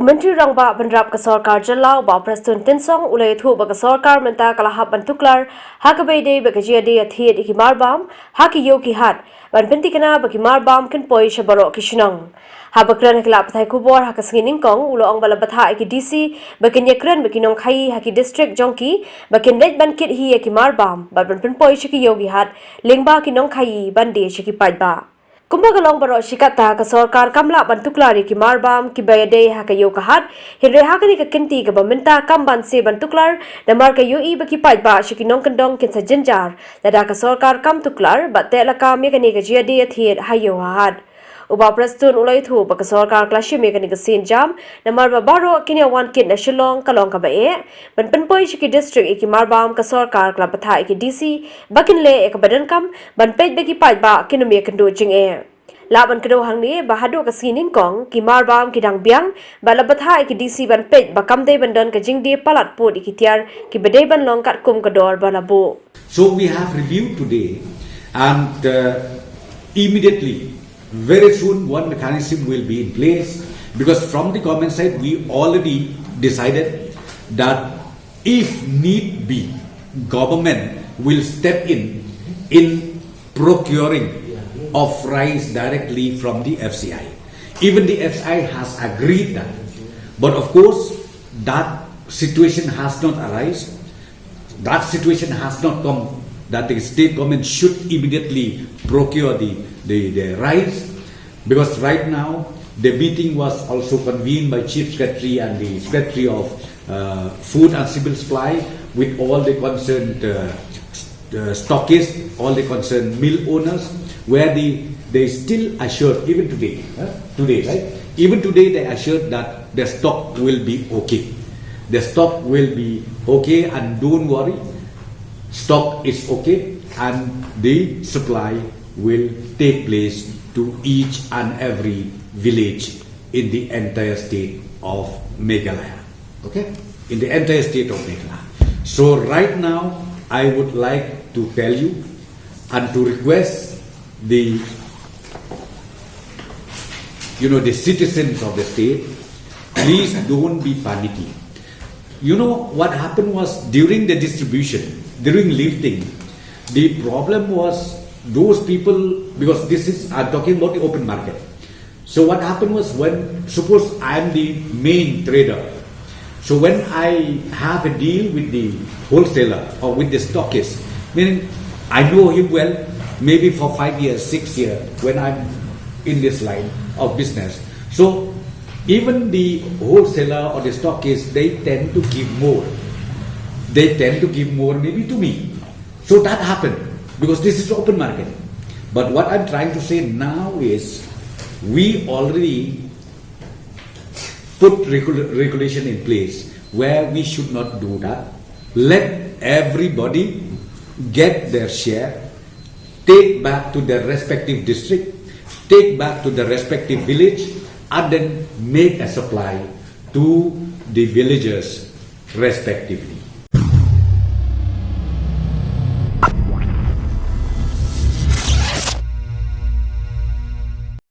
Menteri Rangba Bandrap ka Sarkar Jalau ba Preston Tinsong ulay thu ba ka Sarkar menta kalahap bantuklar hakabede ba ka jiade athiet ikimarbam haki yoki hat ban penti kana ba kimarbam kin poi shabaro kishnang habakran kala pathai kubor hakasgining kong ulo ang balabatha iki DC ba kinyakran ba kinong khai haki district jongki ba kinnet ban kit hi ikimarbam ba ban pen poi shiki yogi hat lingba kinong khai bande shiki paidba Kumbagalong baro shikata ka sarkar kamla bantuklari ki marbam ki bayade ha kayo kahat hinre ha kani ka kinti ka baminta kamban se bantuklar namar ka yui ba ki paitba shikinong kandong kinsa jinjar dada ka sarkar kam tuklar ba te laka me kani ka jiade athiet hayo hat uba preston ulai thu ba ka sarkar klashi me kani ka sin jam namar ba baro kinya wan kit na shillong kalong ka bae ban penpoi shiki district iki marbam ka sarkar kla patha iki DC bakinle ek badan kam ban pej be ki paitba kinome kando jing Laban kedo hang ni bahado ka sining kong ki marbam ki dang biang balabatha ki DC ban pej bakam de bandan ka jingdi palat pot ikitiar ki bedai ban longkat kum kador balabo. So we have reviewed today and immediately very soon one mechanism will be in place because from the government side we already decided that if need be government will step in procuring of rice directly from the FCI. Even the FCI has agreed that. But of course, that situation has not arisen. That situation has not come that the state government should immediately procure the rice. Because right now, the meeting was also convened by Chief Secretary and the Secretary of Food and Civil Supply with all the concerned stockists, all the concerned mill owners, where they still assured, even today, right? Even today they assured that the stock will be okay. The stock will be okay and don't worry, stock is okay and the supply will take place to each and every village in the entire state of Meghalaya. Okay? In the entire state of Meghalaya. So right now, I would like to tell you and to request the citizens of the state, please don't be panicky. You know what happened was during the distribution, during lifting, the problem was those people, because I'm talking about the open market. So what happened was when, suppose I'm the main trader, so when I have a deal with the wholesaler or with the stockist, meaning I know him well, maybe for 5 years, 6 years, when I'm in this line of business. So even the wholesaler or the stockist, they tend to give more. They tend to give more maybe to me. So that happened because this is open market. But what I'm trying to say now is we already put regulation in place where we should not do that. Let everybody get their share, take back to their respective district, take back to the respective village, and then make a supply to the villagers respectively.